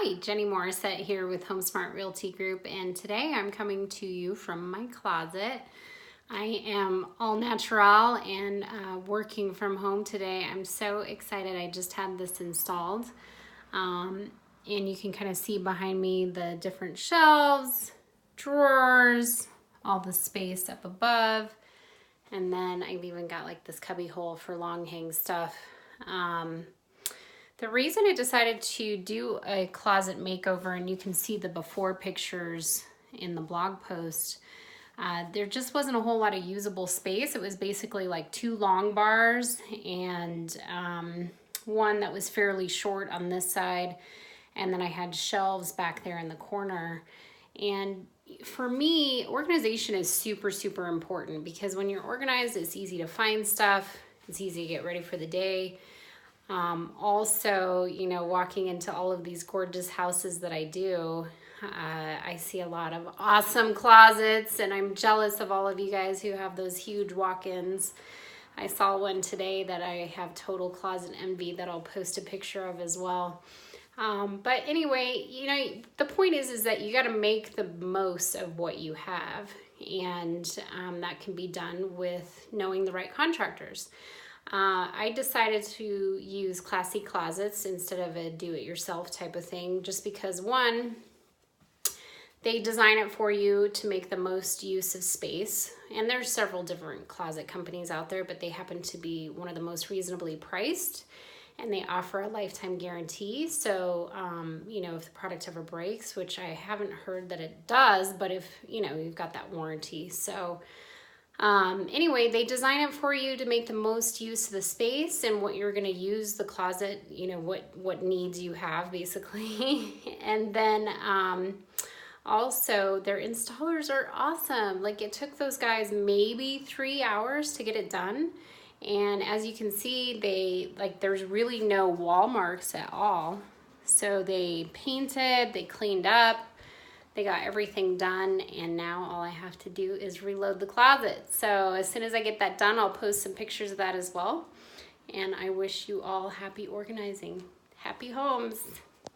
Hi, Jenny Morissette here with Home Smart Realty Group, and today I'm coming to you from my closet. I am all natural and working from home today. I'm so excited. I just had this installed, and you can kind of see behind me the different shelves, drawers, all the space up above, and then I've even got like this cubby hole for long hang stuff. The reason I decided to do a closet makeover, and you can see the before pictures in the blog post, there just wasn't a whole lot of usable space. It was basically like 2 long bars and one that was fairly short on this side, and then I had shelves back there in the corner. And for me, organization is super, super important, because when you're organized, it's easy to find stuff, it's easy to get ready for the day. Also, you know, walking into all of these gorgeous houses that I do, I see a lot of awesome closets, and I'm jealous of all of you guys who have those huge walk-ins. I saw one today that I have total closet envy that I'll post a picture of as well. But anyway, you know, the point is that you got to make the most of what you have, and that can be done with knowing the right contractors. I decided to use Classy Closets instead of a do-it-yourself type of thing, just because, one, they design it for you to make the most use of space. And there's several different closet companies out there, but they happen to be one of the most reasonably priced, and they offer a lifetime guarantee. So, you know, if the product ever breaks, which I haven't heard that it does, but if, you know, you've got that warranty. So, anyway, they design it for you to make the most use of the space and what you're going to use the closet, you know, what needs you have basically. And then also their installers are awesome. Like, it took those guys maybe 3 hours to get it done. And as you can see, there's really no wall marks at all. So they painted, they cleaned up, they got everything done, and now all I have to do is reload the closet. So as soon as I get that done, I'll post some pictures of that as well. And I wish you all happy organizing. Happy homes.